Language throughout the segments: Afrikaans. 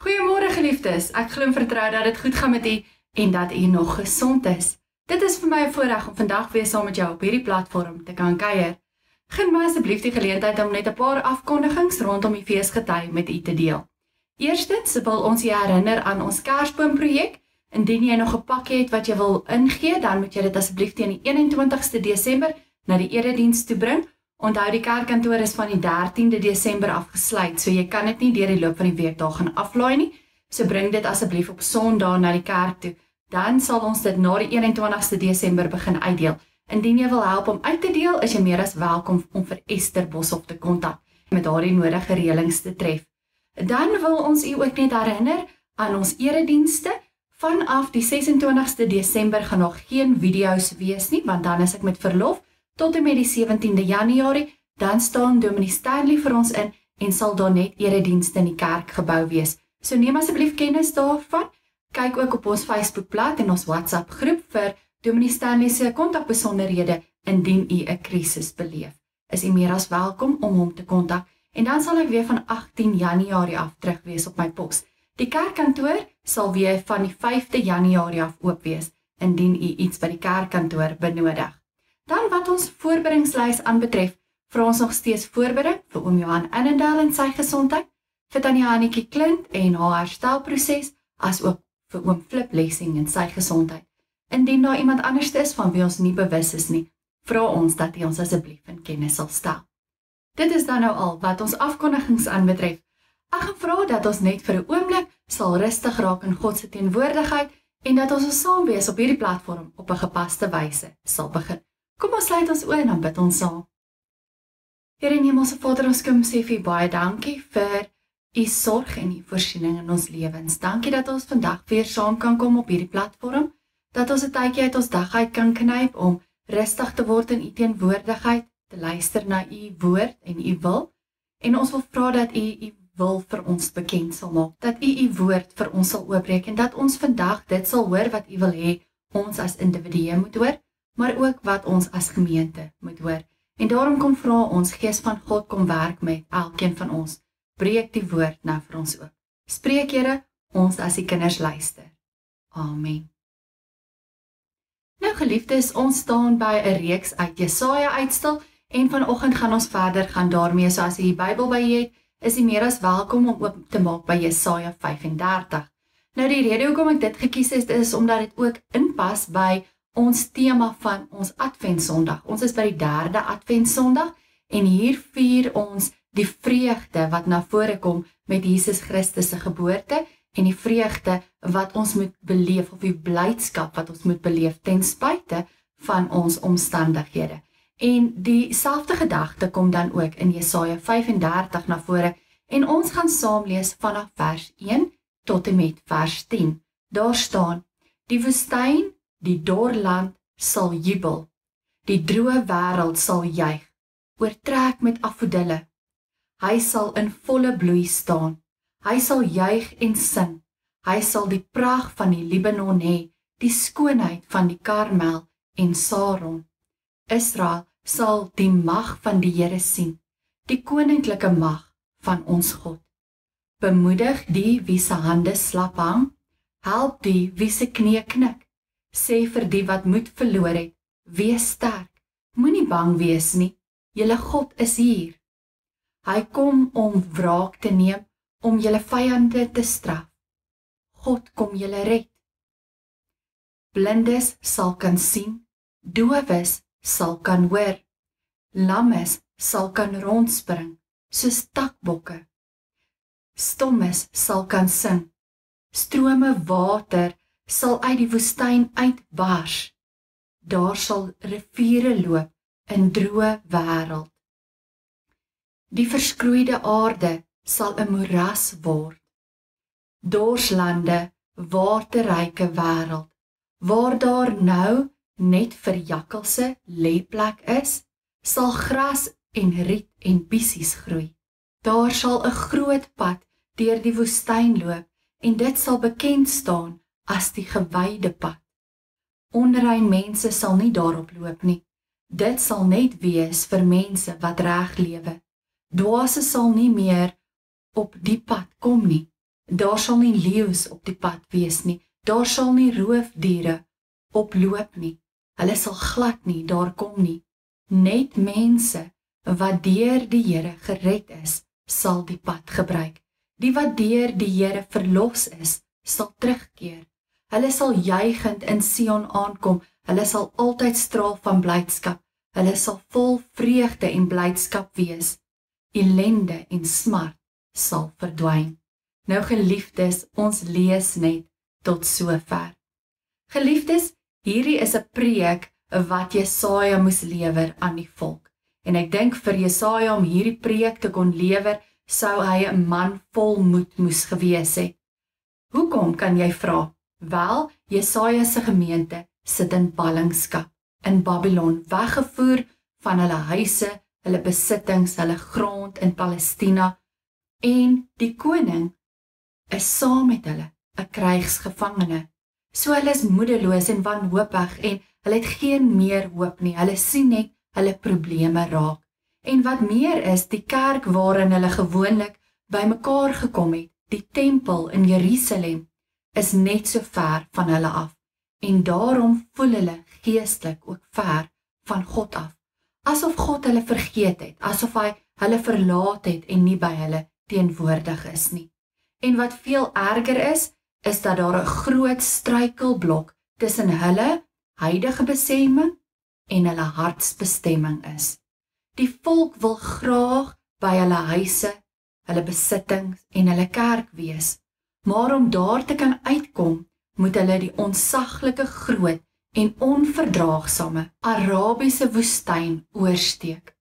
Goeiemôre geliefdes, ek glo en vertrou dat dit goed gaan met u en dat u nog gesond is. Dit is vir my 'n voorreg om vandag weer saam met jou op hierdie platform te kan kuier. Gun my asseblief die geleentheid om net 'n paar afkondigings rondom die feesgety met u te deel. Eerstens wil ons u herinner aan ons Kersboomprojek. Indien jy nog 'n pakkie het wat jy wil ingee, dan moet jy dit asseblief teen die 21ste Desember na die erediens toe bring. Onthou die kerkkantoor is van die 13de Desember afgesluit, so jy kan dit nie deur die loop van die week daar gaan aflaai nie. So bring dit asseblief op Sondag na die kerk toe. Dan sal ons dit na die 21ste Desember begin uitdeel. Indien jy wil help om uit te deel, is jy meer as welkom om vir Esther Boshoff te kontak met haar die nodige reëlings te tref. Dan wil ons u ook net herinner aan ons eredienste. Vanaf die 26ste Desember gaan nog geen video's wees nie, want dan is ek met verlof. Tot en met die 17de Januarie, dan staan Dominee Stanley vir ons in en sal daar net eredienste in die kerkgebou wees. So neem asseblief kennis daarvan. Kyk ook op ons Facebookblad en ons WhatsApp groep vir Dominee Stanley se kontakbesonderhede indien u 'n krisis beleef. Is u meer as welkom om hom te kontak en dan sal ek weer van 18 Januarie af terug wees op my pos. Die kerkkantoor sal weer van die 5de Januarie af oop wees indien u iets by die kerkkantoor benodig. Dan wat ons voorbereidingslys aanbetref, vra ons nog steeds voorbereiding vir oom Johan Annandale en sy gesondheid, vir tannie Annetjie Klint en haar herstelproses, as ook vir oom Flip Lessing en sy gesondheid. Indien daar iemand anders is van wie ons nie bewus is nie, vra ons dat hy ons asseblief in kennis sal stel. Dit is dan nou al wat ons afkondigings aanbetref. Ek gaan vra dat ons net vir 'n oomblik sal rustig raak in God se teenwoordigheid en dat ons saam wees op hierdie platform op 'n gepaste wyse sal begin. Kom ons sluit ons oë en dan bid ons saam. Here en Hemelse Vader, ons kom sê vir U baie dankie vir U sorg en U voorsiening in ons lewens. Dankie dat ons vandag weer saam kan kom op hierdie platform, dat ons 'n tydjie uit ons dag uit kan knyp om rustig te word in U teenwoordigheid, te luister na U woord en U wil. En ons wil vra dat U wil vir ons bekend sal maak, dat U woord vir ons sal oopbreek en dat ons vandag dit sal hoor wat U wil hê ons as individue moet hoor, maar ook wat ons as gemeente moet hoor. En daarom kom vra ons, Gees van God, kom werk met elkeen van ons. Breek die woord nou vir ons oop. Spreek, Here, ons as die kinders luister. Amen. Nou geliefdes, ons staan by 'n reeks uit Jesaja uitstil en vanoggend gaan ons verder gaan daarmee. So as jy die Bybel by jy het, is jy meer as welkom om oop te maak by Jesaja 35. Nou die rede hoekom ek dit gekies het, is omdat dit ook inpas by ons tema van ons Adventsondag. Ons is by die 3de Adventsondag en hier vier ons die vreugde wat na vore kom met Jesus Christus se geboorte en die vreugde wat ons moet beleef of die blydskap wat ons moet beleef ten spyte van ons omstandighede. En dieselfde gedagte kom dan ook in Jesaja 35 na vore en ons gaan saam lees vanaf vers 1 tot en met vers 10. Daar staan: Die woestyn, die dor land sal jubel, die droë wêreld sal juig, oortrek met afodille. Hy sal in volle bloei staan, hy sal juig en sing, hy sal die pragt van die Libanon hê, die skoonheid van die Karmel en Saron. Israel sal die mag van die Here sien, die koninklike mag van ons God. Bemoedig die wie se hande slap hang, help die wie se knie knik. Sê vir die wat moed verloor het, wees sterk, moenie bang wees nie, julle God is hier. Hy kom om wraak te neem, om julle vyande te straf. God kom julle red. Blindes sal kan sien, dowes sal kan hoor, lammes sal kan rondspring, soos takbokke. Stommes sal kan sing, strome water sal uit die woestyn uitbars. Daar sal riviere loop in droë wêreld. Die verskroeide aarde sal 'n moeras word. Dorslande, waterryke wêreld, waar daar nou net vir jakkalse lêplek is, sal gras en riet en pissies groei. Daar sal 'n groot pad deur die woestyn loop en dit sal bekend staan as die gewyde pad. Onrein mense sal nie daarop loop nie. Dit sal net wees vir mense wat reg lewe. Dwaase sal nie meer op die pad kom nie. Daar sal nie leeu's op die pad wees nie, daar sal nie roofdiere oploop nie, hulle sal glad nie daar kom nie. Net mense wat deur die Here gered is, sal die pad gebruik. Die wat deur die Here verlos is, sal terugkeer. Hulle sal juigend in Sion aankom, hulle sal altyd straal van blydskap, hulle sal vol vreugde en blydskap wees. Ellende en smart sal verdwyn. Nou geliefdes, ons lees net tot sover. Geliefdes, hierdie is 'n preek wat Jesaja moes lewer aan die volk. En ek dink vir Jesaja om hierdie preek te kon lewer, sou hy 'n man vol moed moes gewees het. Hoekom, kan jy vra? Wel, Jesaja se gemeente sit in ballingskap in Babylon, weggevoer van hulle huise, hulle besittings, hulle grond in Palestina, en die koning is saam met hulle, 'n krygsgevangene. So hulle is moedeloos en wanhoopig en hulle het geen meer hoop nie. Hulle sien net hulle probleme raak. En wat meer is, die kerk waarin hulle gewoonlik bymekaar gekom het, die tempel in Jerusalem, is net so ver van hulle af. En daarom voel hulle geestelik ook ver van God af. Asof God hulle vergeet het, asof hy hulle verlaat het en nie by hulle teenwoordig is nie. En wat veel erger is dat daar 'n groot struikelblok tussen hulle huidige bestemming en hulle hartsbestemming is. Die volk wil graag by hulle huise, hulle besittings en hulle kerk wees, maar om daar te kan uitkom, moet hulle die onsaglike groot en onverdraagsame Arabiese woestyn oorsteek.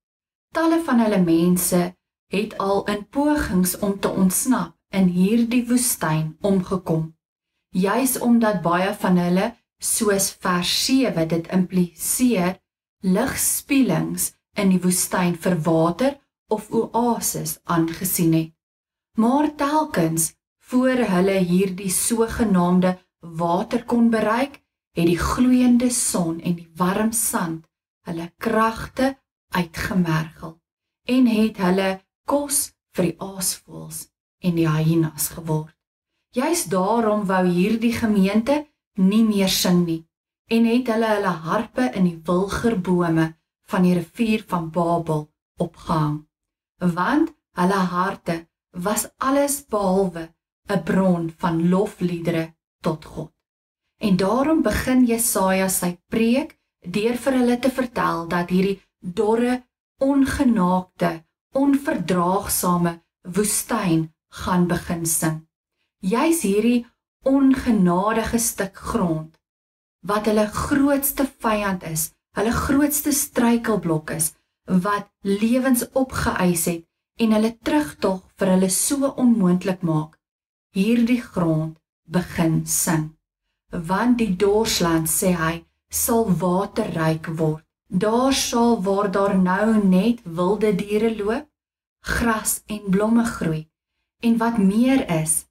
Talle van hulle mense het al in pogings om te ontsnap in hierdie woestyn omgekom. Juis omdat baie van hulle, soos vers 7 dit impliseer, ligspielings in die woestyn vir water of oases aangesien het. Maar telkens voor hulle hierdie sogenaamde water kon bereik, het die gloeiende son en die warm sand hulle kragte uitgemergel en het hulle kos vir die aasvoëls en die hyenas geword. Juist daarom wou hierdie gemeente nie meer sing nie en het hulle harpe in die wilgerbome van die rivier van Babel opgehang, want hulle harte was alles behalwe 'n bron van lofliedere tot God. En daarom begin Jesaja sy preek deur vir hulle te vertel dat hierdie dorre, ongenaakte, onverdraagsame woestyn gaan begin sing. Juis hierdie ongenadige stuk grond, wat hulle grootste vyand is, hulle grootste struikelblok is, wat lewens opgeëis het en hulle terugtog vir hulle so onmoontlik maak, hierdie grond begin sing. Want die dorsland, sê hy, sal waterryk word. Daar sal waar daar nou net wilde diere loop, gras en blomme groei. En wat meer is,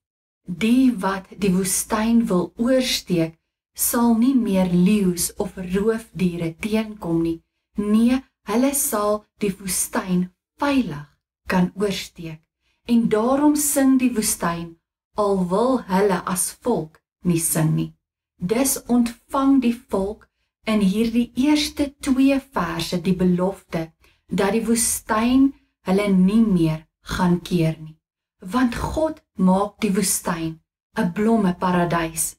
die wat die woestyn wil oorsteek, sal nie meer leeu's of roofdiere teenkom nie. Nee, hulle sal die woestyn veilig kan oorsteek. En daarom sing die woestyn, al wil hulle as volk nie sing nie. Dus ontvang die volk in hierdie eerste 2 verse die belofte dat die woestyn hulle nie meer gaan keer nie. Want God maak die woestyn 'n blommeparadys,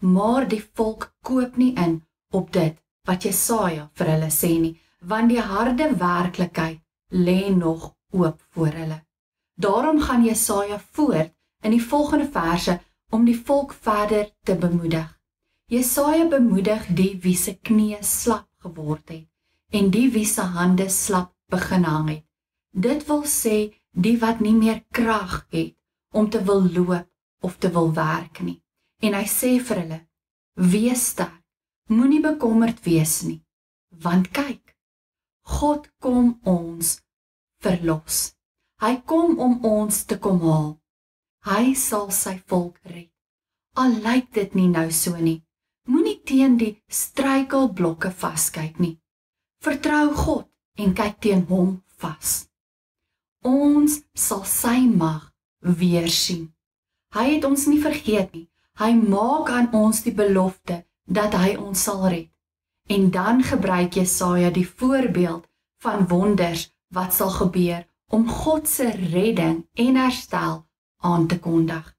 maar die volk koop nie in op dit wat Jesaja vir hulle sê nie, want die harde werklikheid lê nog oop voor hulle. Daarom gaan Jesaja voort in die volgende verse om die volk verder te bemoedig. Jesaja bemoedig die wie se knieë slap geword het en die wie se hande slap begin hang het. Dit wil sê die wat nie meer krag het om te wil loop of te wil werk nie. En hy sê vir hulle, wees sterk, moenie bekommerd wees nie, want kyk, God kom ons verlos. Hy kom om ons te kom haal. Hy sal sy volk red. Al lyk dit nie nou so nie. Moenie teen die struikelblokke vaskyk nie. Vertrou God en kyk teen hom vas. Ons sal sy mag weer sien. Hy het ons nie vergeet nie. Hy maak aan ons die belofte dat hy ons sal red. En dan gebruik Jesaja die voorbeeld van wonders wat sal gebeur om God se redding en herstel aan te kondig.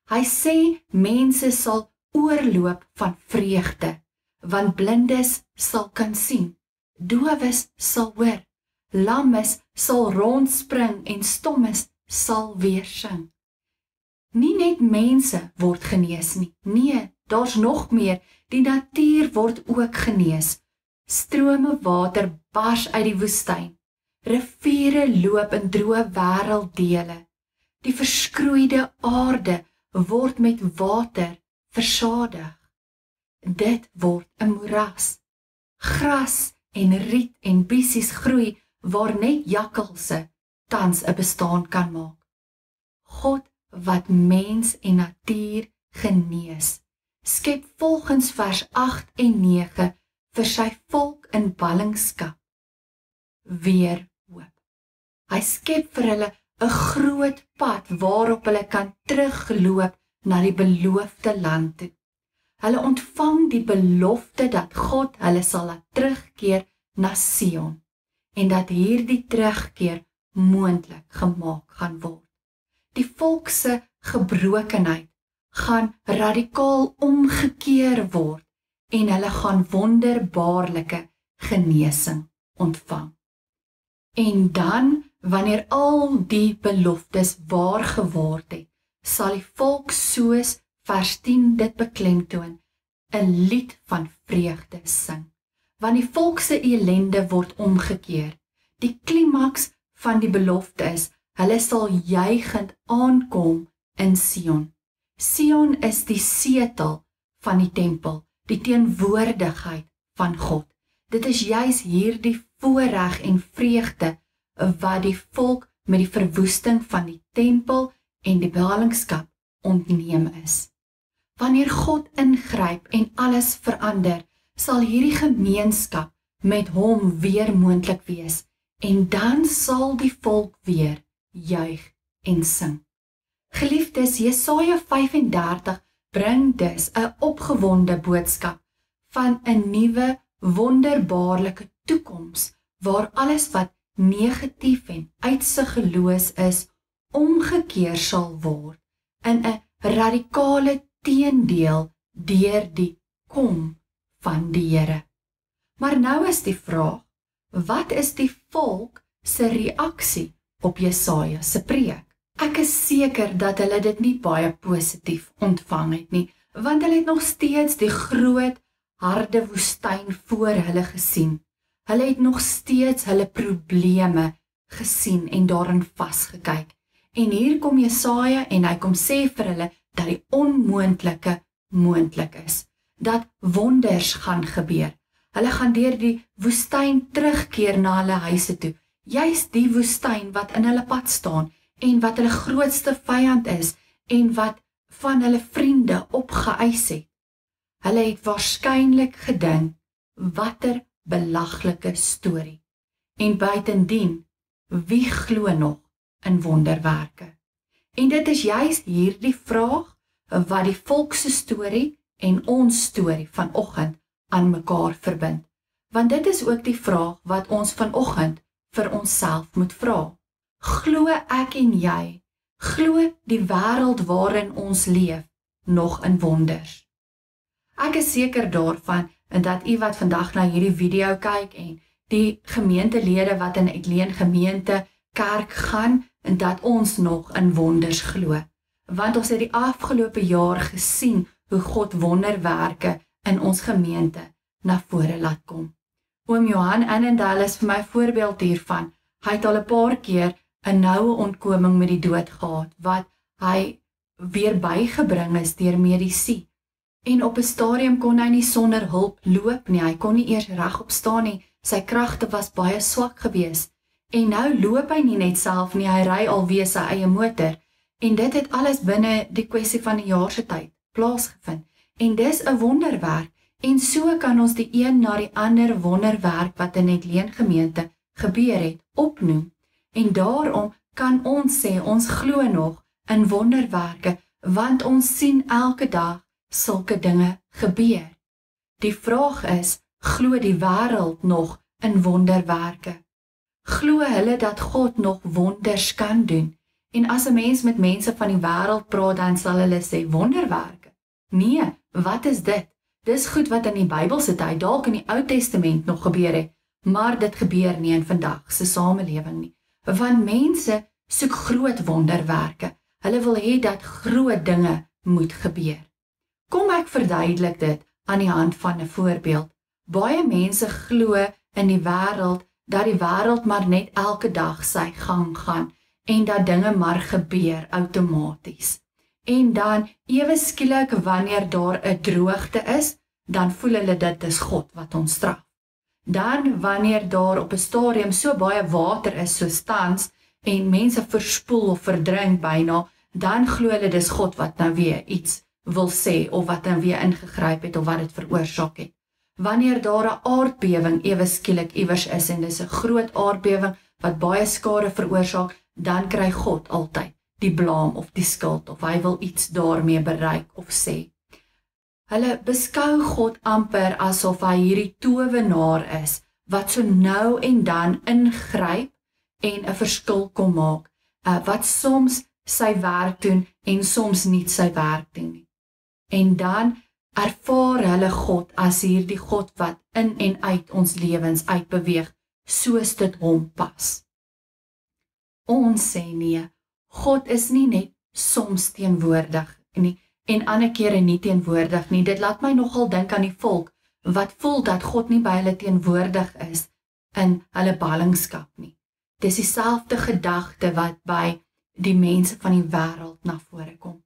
Hy sê mense sal oorloop van vreugde, want blindes sal kan sien, dowes sal hoor, lammes sal rondspring en stommes sal weer sing. Nie net mense word genees nie, nee, daar's nog meer, die natuur word ook genees. Strome water bars uit die woestyn, riviere loop in droë wêrelddele, die verskroeide aarde word met water versadig. Dit word 'n moeras. Gras en riet en bissies groei waar net jakkalse tans 'n bestaan kan maak. God wat mens en natuur genees, skep volgens vers 8 en 9 vir sy volk in ballingskap weer hoop. Hy skep vir hulle 'n groot pad waarop hulle kan terugloop na die beloofde land toe. Hulle ontvang die belofte dat God hulle sal laat terugkeer na Sion en dat hierdie terugkeer moontlik gemaak gaan word. Die volk se gebrokenheid gaan radikaal omgekeer word en hulle gaan wonderbaarlike genesing ontvang. En dan, wanneer al die beloftes waar geword het, sal die volk soos vers 10 dit beklemtoon, 'n lied van vreugde sing. Want die volk se ellende word omgekeer. Die klimaks van die belofte is, hulle sal juigend aankom in Sion. Sion is die setel van die tempel, die teenwoordigheid van God. Dit is juis hierdie voorreg en vreugde wat die volk met die verwoesting van die tempel en die ballingskap ontneem is. Wanneer God ingryp en alles verander, sal hierdie gemeenskap met hom weer moontlik wees en dan sal die volk weer juig en sing. Geliefdes, Jesaja 35 bring dus 'n opgewonde boodskap van 'n nuwe wonderbaarlike toekoms waar alles wat negatief en uitsiggeloos is omgekeer sal word in 'n radikale teendeel deur die kom van die Here. Maar nou is die vraag, wat is die volk se reaksie op Jesaja se preek? Ek is seker dat hulle dit nie baie positief ontvang het nie, want hulle het nog steeds die groot, harde woestyn voor hulle gesien. Hulle het nog steeds hulle probleme gesien en daarin vasgekyk. En hier kom Jesaja en hy kom sê vir hulle dat die onmoontlike moontlik is, dat wonders gaan gebeur. Hulle gaan deur die woestyn terugkeer na hulle huise toe, juis die woestyn wat in hulle pad staan en wat hulle grootste vyand is en wat van hulle vriende opgeëis het. Hulle het waarskynlik gedink, watter belaglike storie. En buitendien, wie glo nog in wonderwerke? En dit is juis hierdie vraag wat die volk se storie en ons storie vanoggend aan mekaar verbind. Want dit is ook die vraag wat ons vanoggend vir onsself moet vra. Glo ek en jy, glo die wêreld waarin ons leef nog in wonders? Ek is seker daarvan dat u wat vandag na hierdie video kyk en die gemeentelede wat in 'n Eclean gemeente kerk gaan, en dat ons nog in wonders glo. Want ons het die afgelope jaar gesien hoe God wonderwerke in ons gemeente na vore laat kom. Oom Johan Annandale is vir my voorbeeld hiervan. Hy het al 'n paar keer 'n noue ontkoming met die dood gehad, wat hy weer bygebring is deur medisy. En op 'n stadium kon hy nie sonder hulp loop nie, hy kon nie eers regop staan nie, sy kragte was baie swak geweest. En nou loop hy nie net self nie, hy ry alweer sy eie motor. En dit het alles binne die kwessie van 'n jaar se tyd plaasgevind. En dis 'n wonderwerk. En so kan ons die een na die ander wonderwerk wat in 'n Eclean gemeente gebeur het, opnoem. En daarom kan ons sê, ons glo nog in wonderwerke want ons sien elke dag sulke dinge gebeur. Die vraag is, glo die wêreld nog in wonderwerke? Glo hulle dat God nog wonders kan doen? En as 'n mens met mense van die wêreld praat, dan sal hulle sê wonderwerke. Nee, wat is dit? Dis goed wat in die Bybelse tyd, dalk in die Ou Testament nog gebeur het, maar dit gebeur nie in vandag se samelewing nie. Want mense soek groot wonderwerke. Hulle wil hê dat groot dinge moet gebeur. Kom ek verduidelik dit aan die hand van 'n voorbeeld. Baie mense glo in die wêreld dat die wêreld maar net elke dag sy gang gaan en dat dinge maar gebeur outomaties. En dan ewe skielik wanneer daar 'n droogte is, dan voel hulle dit is God wat ons straf. Dan wanneer daar op 'n stadium so baie water is soos tans en mense verspoel of verdrink byna, dan glo hulle dis God wat nou weer iets wil sê of wat nou weer ingegryp het of wat dit veroorsaak het. Wanneer daar 'n aardbewing ewe skielik iewers is en dis 'n groot aardbewing wat baie skade veroorsaak, dan kry God altyd die blame of die skuld of hy wil iets daarmee bereik of sê. Hulle beskou God amper asof hy hierdie towenaar is wat so nou en dan ingryp en 'n verskil kom maak, wat soms sy werk doen en soms nie sy werk doen nie. En dan ervaar hulle God as hierdie God wat in en uit ons lewens uitbeweeg, soos dit hom pas. Ons sê nee, God is nie net soms teenwoordig nie, en ander kere nie teenwoordig nie. Dit laat my nogal dink aan die volk, wat voel dat God nie by hulle teenwoordig is in hulle ballingskap nie. Dis dieselfde gedagte wat by die mense van die wêreld na vore kom.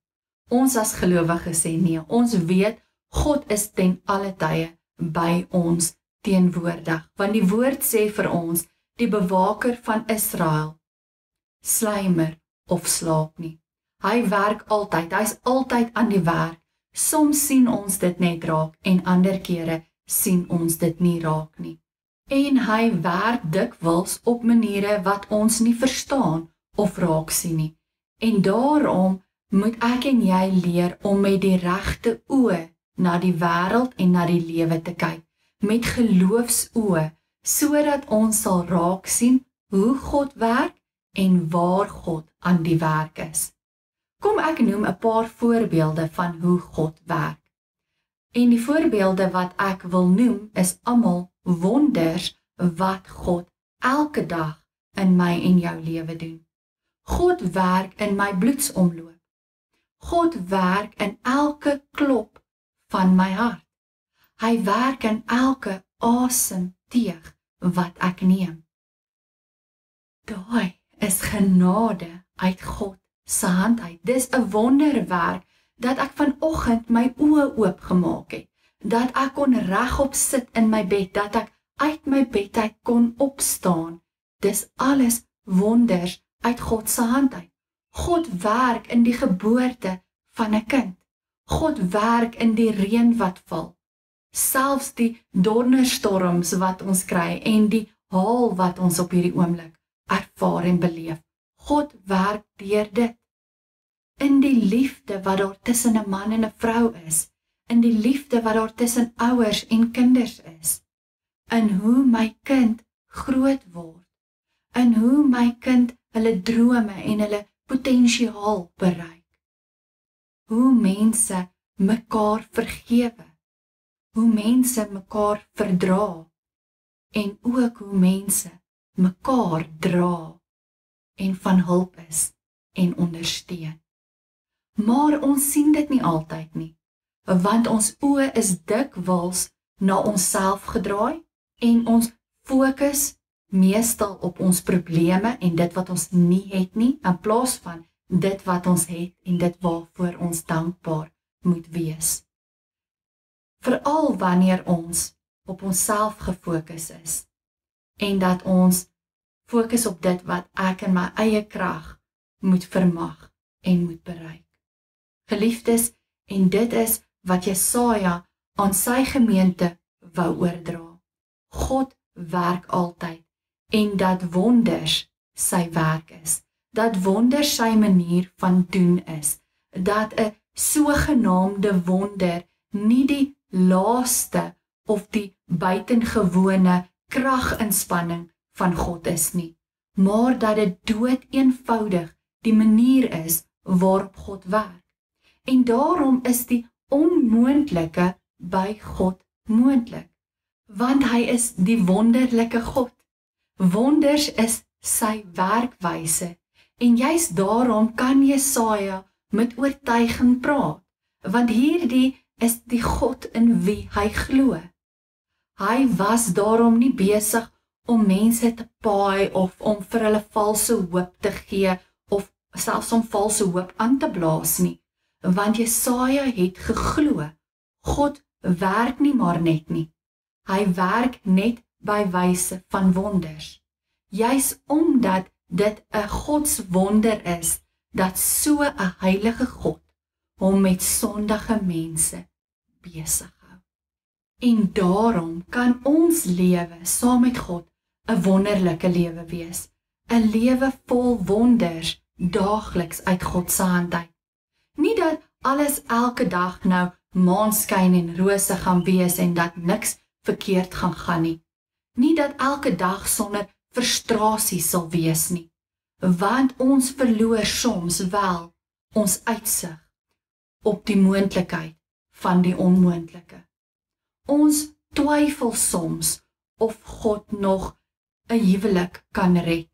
Ons as gelowiges sê nee, ons weet God is ten alle tye by ons teenwoordig, want die woord sê vir ons, die bewaker van Israel slymer of slaap nie. Hy werk altyd, hy's altyd aan die werk. Soms sien ons dit net raak en ander kere sien ons dit nie raak nie. En hy werk dikwels op maniere wat ons nie verstaan of raak sien nie. En daarom moet ek en jy leer om met die regte oë na die wêreld en na die lewe te kyk, met geloofsoë, sodat ons sal raak sien hoe God werk en waar God aan die werk is. Kom ek noem 'n paar voorbeelde van hoe God werk. En die voorbeelde wat ek wil noem is almal wonders wat God elke dag in my en jou lewe doen. God werk in my bloedsomloop. God werk in elke klop van my hart. Hy werk in elke asemteug wat ek neem. Daai is genade uit God se hand uit. Dis 'n wonderwerk dat ek vanoggend my oë oopgemaak het, dat ek kon regop sit in my bed, dat ek uit my bed uit kon opstaan. Dis alles wonders uit God se hand uit. God werk in die geboorte van 'n kind. God werk in die reën wat val. Selfs die donderstorms wat ons kry en die haal wat ons op hierdie oomblik ervaar en beleef. God werk deur dit. In die liefde wat daar tussen 'n man en 'n vrou is, in die liefde wat daar tussen ouers en kinders is, in hoe my kind groot word, in hoe my kind hulle drome en hulle potensiaal bereik, hoe mense mekaar vergewe, hoe mense mekaar verdra, en ook hoe mense mekaar dra en van hulp is en ondersteun. Maar ons sien dit nie altyd nie, want ons oë is dikwels na onsself gedraai en ons fokus meestal op ons probleme en dit wat ons nie het nie, in plaas van dit wat ons het en dit waarvoor ons dankbaar moet wees. Veral wanneer ons op onsself gefokus is en dat ons fokus op dit wat ek in my eie krag moet vermag en moet bereik. Geliefdes, en dit is wat Jesaja aan sy gemeente wou oordra. God werk altyd en dat wonders sy werk is, dat wonders sy manier van doen is, dat 'n sogenaamde wonder nie die laaste of die buitengewone kraginspanning van God is nie, maar dat dit dood eenvoudig die manier is waarop God werk. En daarom is die onmoontlike by God moontlik, want hy is die wonderlike God. Wonders is sy werkwyse, en juist daarom kan Jesaja met oortuiging praat, want hierdie is die God in wie hy glo. Hy was daarom nie besig om mense te paai of om vir hulle valse hoop te gee of selfs om valse hoop aan te blaas nie, want Jesaja het geglo, God werk nie maar net nie, hy werk net by wyse van wonders. Juis omdat dit 'n godswonder is, dat so 'n heilige God hom met sondige mense besig hou. En daarom kan ons lewe saam met God 'n wonderlike lewe wees, 'n lewe vol wonders daagliks uit God se hand uit. Nie dat alles elke dag nou maanskyn en rose gaan wees en dat niks verkeerd gaan nie. Nie dat elke dag sonder frustrasie sal wees nie, want ons verloor soms wel ons uitsig op die moontlikheid van die onmoontlike. Ons twyfel soms of God nog 'n huwelik kan red,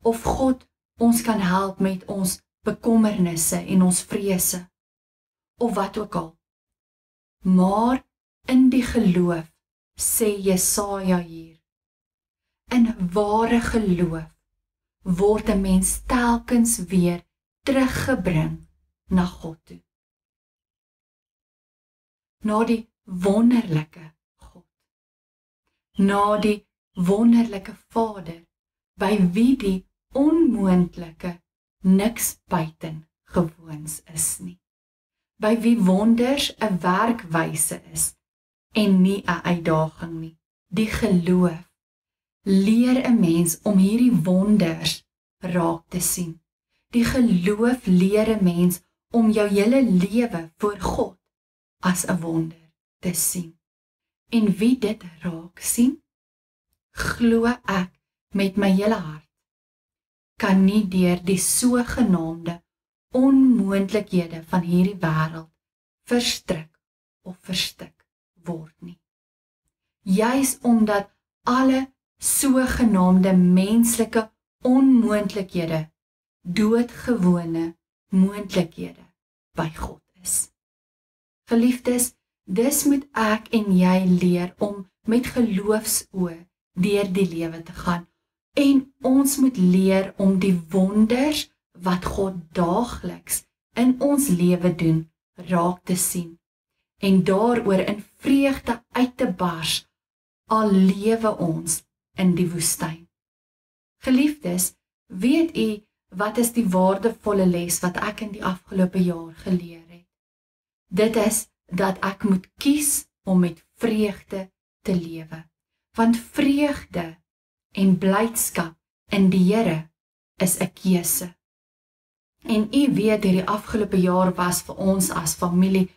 of God ons kan help met ons bekommernisse en ons vrese, of wat ook al. Maar in die geloof, sê Jesaja hier, in ware geloof word 'n mens telkens weer teruggebring na God toe. Na die wonderlike God. Na die wonderlike Vader, by wie die onmoontlike niks buitengewoons is nie. By wie wonders 'n werkwyse is en nie 'n uitdaging nie. Die geloof leer 'n mens om hierdie wonders raak te sien. Die geloof leer 'n mens om jou hele lewe voor God as 'n wonder te sien. En wie dit raak sien, glo ek met my hele hart, kan nie deur die sogenaamde onmoontlikhede van hierdie wêreld verstrik of verstik word nie. Juis omdat alle sogenaamde menslike onmoontlikhede doodgewone moontlikhede by God is. Geliefdes, dis moet ek en jy leer om met geloofsoë deur die lewe te gaan, en ons moet leer om die wonders wat God daagliks in ons lewe doen, raak te sien, en daaroor in vreugde uit te bars, al lewe ons in die woestyn. Geliefdes, weet u wat is die waardevolle les wat ek in die afgelope jaar geleer het? Dit is dat ek moet kies om met vreugde te lewe, want vreugde en blydskap in die Here is 'n keuse. En u weet hierdie afgelope jaar was vir ons as familie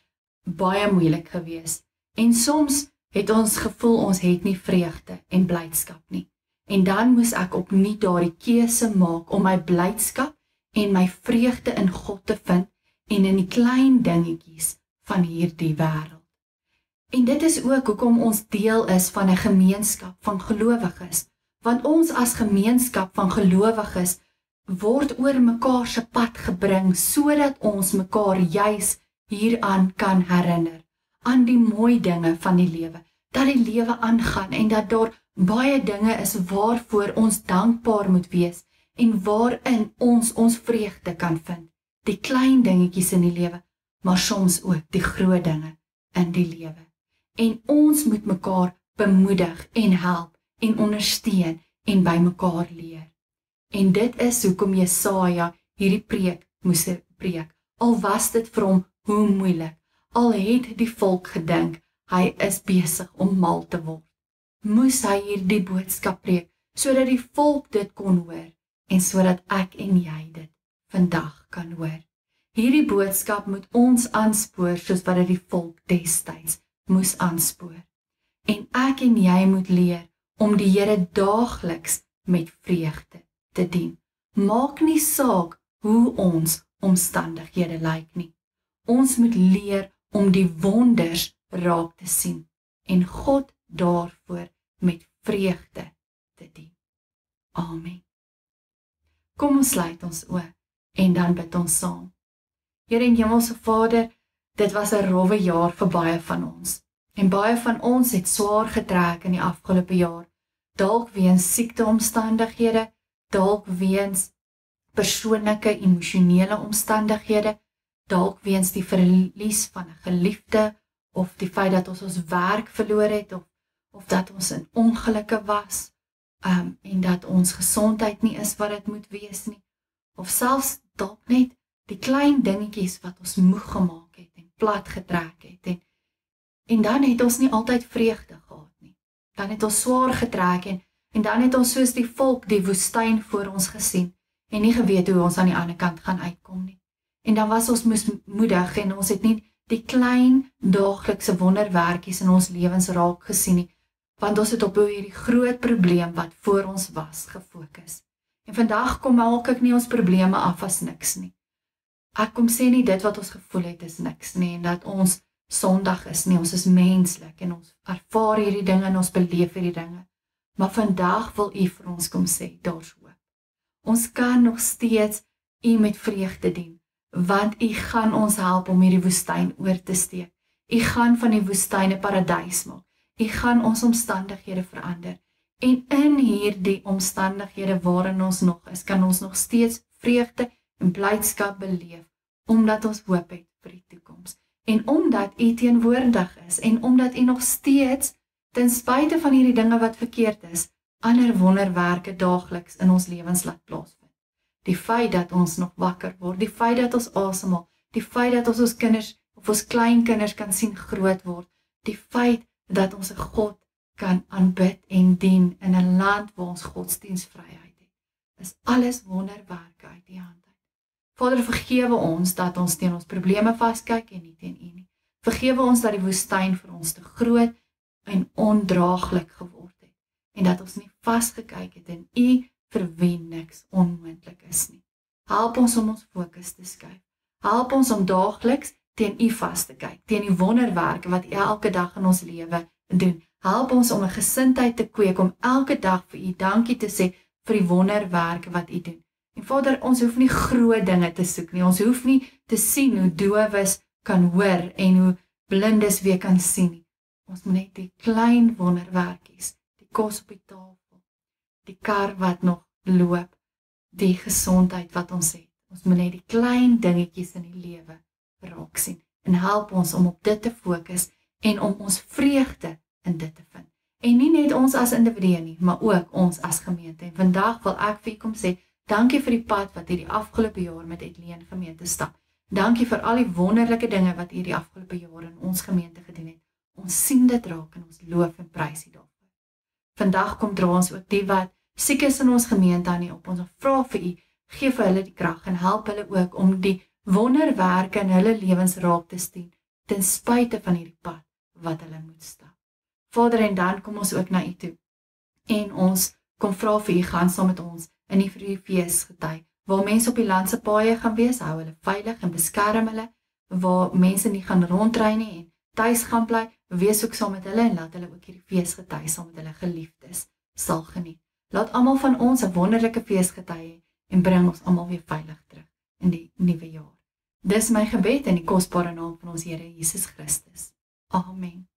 baie moeilik geweest, en soms het ons gevoel ons het nie vreugde en blydskap nie. En dan moes ek opnuut daardie keuse maak om my blydskap en my vreugde in God te vind en in die klein dingetjies van hierdie wêreld. En dit is ook hoekom ons deel is van 'n gemeenskap van gelowiges, want ons as gemeenskap van gelowiges word oor mekaar se pad gebring sodat ons mekaar juis hieraan kan herinner, aan die mooi dinge van die lewe, dat die lewe aangaan en dat daar baie dinge is waarvoor ons dankbaar moet wees en waarin ons vreugde kan vind, die klein dingetjies in die lewe, maar soms ook die groot dinge in die lewe. En ons moet mekaar bemoedig en help en ondersteun en by mekaar leer. En dit is hoekom Jesaja hierdie preek moes preek, al was dit vir hom hoe moeilik, al het die volk gedink, hy is besig om mal te word. Moes hy hierdie boodskap preek, sodat die volk dit kon hoor, en sodat ek en jy dit vandag kan hoor. Hierdie boodskap moet ons aanspoor soos wat dit die volk destyds moes aanspoor. En ek en jy moet leer om die Here daagliks met vreugde te dien. Maak nie saak hoe ons omstandighede lyk nie. Ons moet leer om die wonders raak te sien en God daarvoor met vreugde te dien. Amen. Kom ons sluit ons oë en dan bid ons saam. Here en Hemelse Vader, dit was 'n rowwe jaar vir baie van ons. En baie van ons het swaar getrek in die afgelope jaar. Dalk weens siekteomstandighede, dalk weens persoonlike emosionele omstandighede, dalk weens die verlies van 'n geliefde, of die feit dat ons werk verloor het, of dat ons in ongelukke was, en dat ons gesondheid nie is wat dit moet wees nie, of selfs dalk net die klein dingetjies wat ons moeg gemaak het en plat getrek het, en dan het ons nie altyd vreugde gehad nie. Dan het ons swaar getrek en dan het ons soos die volk die woestyn voor ons gesien en nie geweet hoe ons aan die ander kant gaan uitkom nie. En dan was ons moedig en ons het nie die klein daaglikse wonderwerkies in ons lewens raak gesien nie, want ons het op hierdie groot probleem wat voor ons was gefokus. En vandag kom maak ek nie ons probleme af as niks nie. Ek kom sê nie dit wat ons gevoel het is niks nie, en dat ons sondig is nie, ons is menslik en ons ervaar hierdie dinge en ons beleef hierdie dinge. Maar vandag wil U vir ons kom sê, daar's hoop. Ons kan nog steeds U met vreugde dien, want U gaan ons help om hierdie woestyn oor te steek. U gaan van die woestyn 'n paradys maak. U gaan ons omstandighede verander. En in hierdie omstandighede waarin ons nog is, kan ons nog steeds vreugde en blydskap beleef, omdat ons hoop het vir die toekoms. En omdat U teenwoordig is, en omdat U nog steeds, ten spyte van hierdie dinge wat verkeerd is, ander wonderwerke daagliks in ons lewens laat plaasvind. Die feit dat ons nog wakker word, die feit dat ons asemhaal, die feit dat ons kinders of ons kleinkinders kan sien groot word, die feit dat ons 'n God kan aanbid en dien in 'n land waar ons godsdienstvryheid het, is alles wonderwerke uit U hand. Vader, vergewe ons dat ons teen ons probleme vaskyk en nie teen U nie. Vergewe ons dat die woestyn vir ons te groot en ondraaglik geword het, en dat ons nie vasgekyk het in U vir wie niks onmoontlik is nie. Help ons om ons fokus te skuif. Help ons om daagliks teen U vas te kyk, teen die wonderwerke wat U elke dag in ons lewe doen. Help ons om 'n gesindheid te kweek om elke dag vir U dankie te sê vir die wonderwerke wat U doen. En Vader, ons hoef nie groot dinge te soek nie. Ons hoef nie te sien hoe dowes kan hoor en hoe blindes weer kan sien nie. Ons moet net die klein wonderwerkies, die kos op die tafel, die kar wat nog loop, die gesondheid wat ons het. Ons moet net die klein dingetjies in die lewe raak sien en help ons om op dit te fokus en om ons vreugde in dit te vind. En nie net ons as individue nie, maar ook ons as gemeente. En vandag wil ek vir U kom sê, dankie vir die pad wat U die afgelope jaar met Etienne gemeente stap. Dankie vir al die wonderlike dinge wat U die afgelope jaar in ons gemeente gedoen het. Ons sien dit raak en ons loof en prys U daarvoor. Vandag kom dra ons ook die wat siek is in ons gemeente aan U op. Ons vra vir U, gee vir hulle die krag en help hulle ook om die wonderwerke in hulle lewens raak te sien, ten spyte van hierdie pad wat hulle moet stap. Vader, en dan kom ons ook na U toe. En ons kom vra vir U, gaan saam met ons in die vir U feesgety, waar mense op die land se paaie gaan wees, hou hulle veilig en beskerm hulle, waar mense nie gaan rondry nie en tuis gaan bly, wees ook saam met hulle en laat hulle ook hierdie feesgety saam met hulle geliefdes sal geniet. Laat almal van ons 'n wonderlike feesgety hê en bring ons almal weer veilig terug in die nuwe jaar. Dis my gebed in die kosbare naam van ons Here Jesus Christus. Amen.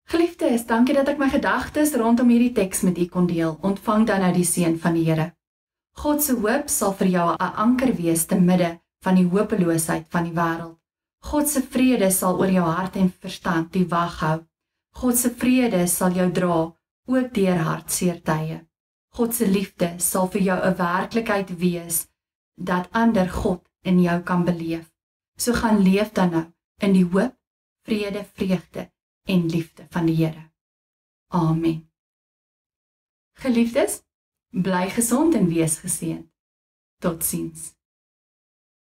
Geliefdes, dankie dat ek my gedagtes rondom hierdie teks met U kon deel. Ontvang dan nou die seën van die Here. God se hoop sal vir jou 'n anker wees te midde van die hopeloosheid van die wêreld. God se vrede sal oor jou hart en verstand die wag hou. God se vrede sal jou dra, ook deur hartseer tye. God se liefde sal vir jou 'n werklikheid wees, dat ander God in jou kan beleef. So gaan leef dan nou in die hoop, vrede, vreugde en liefde van die Here. Amen. Geliefdes, bly gesond en wees geseënd. Totsiens.